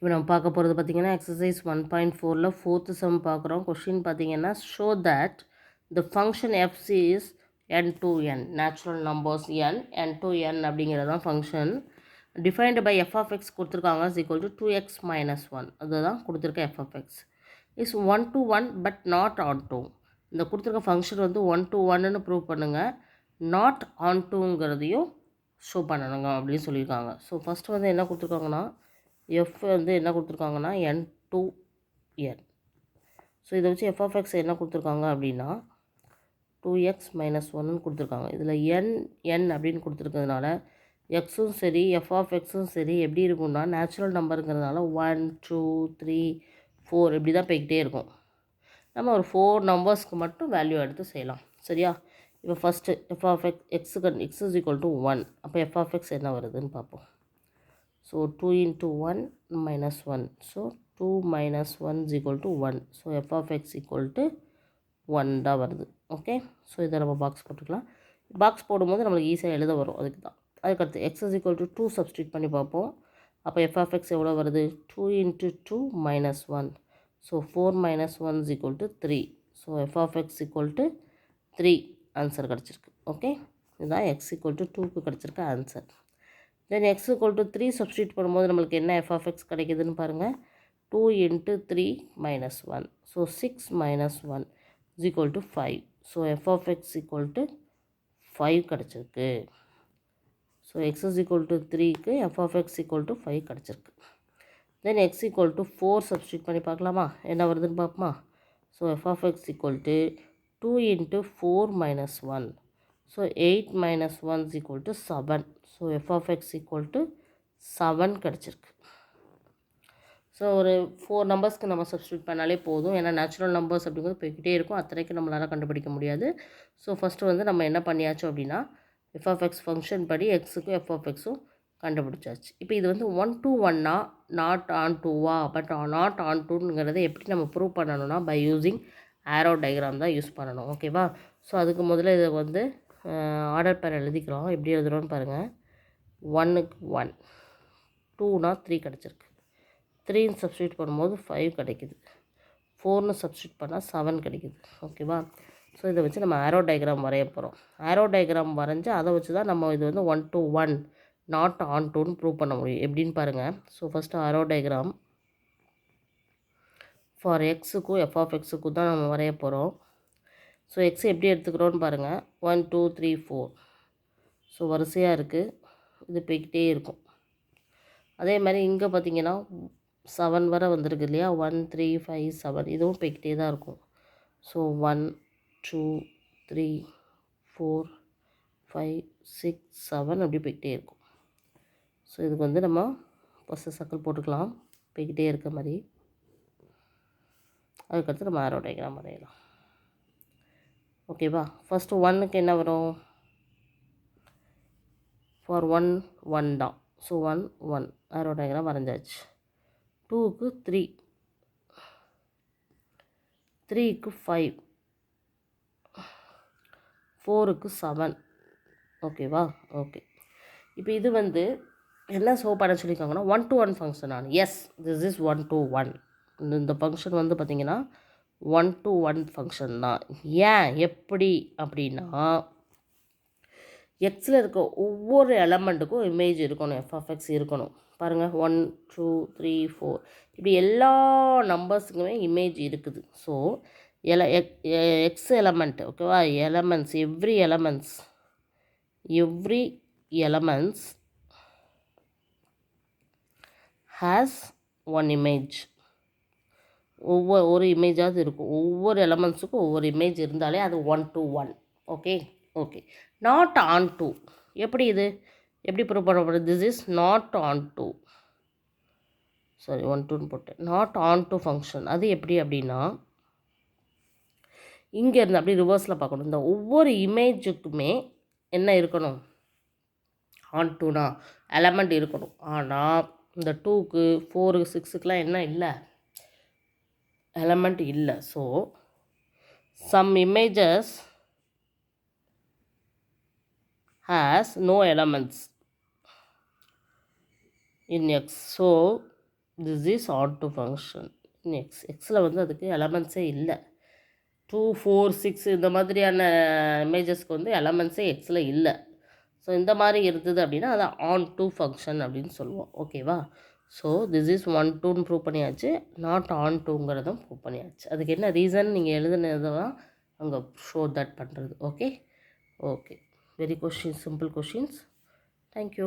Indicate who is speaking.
Speaker 1: இப்போ நம்ம பார்க்க போகிறது பார்த்திங்கன்னா எக்ஸசைஸ் 1.4ல் ஃபோர்த்து சம் பார்க்குறோம். கொஷின் பார்த்திங்கன்னா show that the function f is N to N natural numbers N to N அப்படிங்கிறது தான் function defined by f of x கொடுத்துருக்காங்க is equal to 2x minus 1 அதுதான் கொடுத்துருக்க f of x is 1 to 1 but not onto. இந்த கொடுத்துருக்க function வந்து 1 to 1ன்னு prove பண்ணுங்கள், நாட் ஆன் டூங்கிறதையும் ஷோ பண்ணணுங்க அப்படின்னு சொல்லியிருக்காங்க. ஸோ ஃபஸ்ட்டு வந்து என்ன கொடுத்துருக்காங்கன்னா எஃப் வந்து என்ன கொடுத்துருக்காங்கன்னா என் டு என். ஸோ இதை வச்சு எஃப் ஆஃப் எக்ஸ் என்ன கொடுத்துருக்காங்க அப்படின்னா 2x மைனஸ் 1ன்னு கொடுத்துருக்காங்க. இதில் என் அப்படின்னு கொடுத்துருக்கிறதுனால எக்ஸும் சரி எஃப் ஆஃப் எக்ஸும் சரி எப்படி இருக்கும்னா நேச்சுரல் நம்பருங்கிறதுனால 1 2 3 4 இப்படி தான் போய்கிட்டே இருக்கும். நம்ம ஒரு 4 நம்பர்ஸ்க்கு மட்டும் வேல்யூ எடுத்து செய்யலாம். சரியா? இப்போ ஃபஸ்ட்டு எஃப் ஆஃப் எக்ஸுக்கு எக்ஸ் இஸ் ஈக்குவல் டு 1. அப்போ எஃப் ஆஃப் எக்ஸ் என்ன வருதுன்னு பார்ப்போம். So 2 into 1 minus 1. So 2 minus 1 is equal to 1. So F of X equal to 1 தான் வருது. ஓகே, ஸோ இதை நம்ம பாக்ஸ் போட்டுக்கலாம். பாக்ஸ் போடும்போது நம்மளுக்கு ஈஸியாக எழுத வரும், அதுக்கு தான். அதுக்கடுத்து X is equal to 2 substitute பண்ணி பார்ப்போம். அப்போ எஃப் ஆஃப் எக்ஸ் எவ்வளோ வருது? 2 into 2 minus 1. So 4 minus 1 is equal to 3. So F of X equal to 3 answer கிடச்சிருக்கு. ஓகே, இதுதான் எக்ஸ் equal to 2க்கு கிடச்சிருக்க answer. Then x equal to 3 substitute பண்ணும்போது நம்மளுக்கு என்ன எஃப் ஆஃப் எக்ஸ் கிடைக்குதுன்னு பாருங்கள். 2 into 3 minus 1. So 6 minus 1 is equal to 5. So F of X equal to 5 கிடச்சிருக்கு. So x is equal to 3க்கு f of X equal to 5 கிடச்சிருக்கு. Then x equal to 4 substitute பண்ணி பார்க்கலாமா, என்ன வருதுன்னு பார்ப்போமா. So F of X equal to 2 into 4 minus 1. So 8 minus 1 is equal to 7. So F of X equal to 7 கிடச்சிருக்கு. So ஒரு 4 நம்பர்ஸ்க்கு நம்ம சப்ஸ்டியூட் பண்ணாலே போதும், ஏன்னா நேச்சுரல் நம்பர்ஸ் அப்படிங்கிறது போய்கிட்டே இருக்கும், அத்தனைக்கும் நம்மளால் கண்டுபிடிக்க முடியாது. ஸோ ஃபஸ்ட்டு வந்து நம்ம என்ன பண்ணியாச்சு அப்படின்னா எஃப் ஆஃப் எக்ஸ் ஃபங்க்ஷன் படி எக்ஸுக்கும் எஃப் ஆஃப் எக்ஸும் கண்டுபிடிச்சாச்சு. இப்போ இது வந்து 1 to 1 நாட் ஆன் டூவா, பட் நாட் ஆன் டூங்கிறத எப்படி நம்ம ப்ரூவ் பண்ணணும்னா பை யூஸிங் ஆரோ டயக்ராம் தான் யூஸ் பண்ணணும். ஓகேவா? ஸோ அதுக்கு முதல்ல இதை வந்து ஆர்டர் பேர் எழுதிக்கிறோம். எப்படி எழுதுகிறோன்னு பாருங்கள். 1க்கு 1, 2னா 3 கிடச்சிருக்கு. 3ன்னு சப்ஸ்டியூட் பண்ணும்போது 5 கிடைக்குது. 4ன்னு சப்ஸ்டியூட் பண்ணால் 7 கிடைக்குது. ஓகேவா? ஸோ இதை வச்சு நம்ம ஆரோ டயக்ராம் வரைய போகிறோம். ஆரோ டயக்ராம் வரைஞ்சி அதை வச்சு தான் நம்ம இது வந்து 1 to 1 நாட் ஆன் டூன்னு ப்ரூவ் பண்ண முடியும். எப்படின்னு பாருங்கள். So first arrow diagram for எக்ஸுக்கும் எஃப் ஆஃப் எக்ஸுக்கும் தான் நம்ம வரைய போகிறோம். ஸோ எக்ஸ் எப்படி எடுத்துக்கிறோன்னு பாருங்கள். 1 2 3 4. ஸோ வரிசையாக இருக்குது, இது போய்கிட்டே இருக்கும். அதே மாதிரி இங்கே பார்த்தீங்கன்னா 7 வரை வந்திருக்கு இல்லையா, 1 3 5 7, இதுவும் போய்கிட்டே தான் இருக்கும். ஸோ 1 2 3 4 5 6 7 அப்படி போய்கிட்டே இருக்கும். ஸோ இதுக்கு வந்து நம்ம ஃபஸ்ட்டு சர்க்கிள் போட்டுக்கலாம் போய்கிட்டே இருக்க மாதிரி. அதுக்கடுத்து நம்ம ஆரோ டயக்ராம் வரையலாம். ஓகேவா? ஃபஸ்ட்டு 1க்கு என்ன வரும்? ஃபார் 1 1 தான். ஸோ 1 1 ஆரோ டயக்ராம் வரைஞ்சாச்சு. 2க்கு 3, 3க்கு 5, 4க்கு 7. ஓகேவா? ஓகே, இப்போ இது வந்து என்ன ஷோ பண்ண சொல்லியிருக்காங்கன்னா 1 to 1 ஃபங்க்ஷன். நான் எஸ் திஸ் இஸ் 1 to 1. இந்த ஃபங்க்ஷன் வந்து பார்த்திங்கன்னா 1 to 1 ஃபங்க்ஷன் தான். ஏன் எப்படி அப்படின்னா எக்ஸில் இருக்க ஒவ்வொரு எலமெண்ட்டுக்கும் இமேஜ் இருக்கணும், எஃப் ஆஃப் எக்ஸ் இருக்கணும். பாருங்கள், 1 2 3 4 இப்படி எல்லா நம்பர்ஸுக்குமே இமேஜ் இருக்குது. ஸோ எக்ஸ் எலமெண்ட், ஓகேவா, elements every elements has one image. ஒவ்வொரு இமேஜாவது இருக்கும். ஒவ்வொரு எலமெண்ட்ஸுக்கும் ஒவ்வொரு இமேஜ் இருந்தாலே அது 1 to 1. Okay okay, not onto. எப்படி இது எப்படி ப்ரூவ் பண்ணப்படுது? This is not onto, sorry 1 2ன்னு போட்டேன். Not onto function. அது எப்படி அப்படின்னா இங்கேருந்து அப்படி ரிவர்ஸில் பார்க்கணும். இந்த ஒவ்வொரு இமேஜுக்குமே என்ன இருக்கணும்? ஆன் டூனா எலமெண்ட் இருக்கணும். ஆனால் இந்த 2க்கு 4 6க்குலாம் என்ன இல்லை? எலமெண்ட் இல்லை. So some images has no elements in X. So this is onto function in X. எக்ஸில் வந்து அதுக்கு எலமெண்ட்ஸே இல்லை. 2, 4, 6 இந்த மாதிரியான இமேஜஸ்க்கு வந்து எலமெண்ட்ஸே எக்ஸில் இல்லை. ஸோ இந்த மாதிரி இருந்தது அப்படின்னா அதை ஆன் டு ஃபங்க்ஷன் அப்படின்னு சொல்லுவோம். ஓகேவா? ஸோ திஸ் இஸ் 1 2ன்னு ப்ரூவ் பண்ணியாச்சு, நாட் ஆன் டூங்கிறதும் ப்ரூவ் பண்ணியாச்சு. அதுக்கு என்ன ரீசன் நீங்கள் எழுதுனது தான் அங்கே ஷோ தட் பண்ணுறது. Okay okay, very questions, simple questions. Thank you.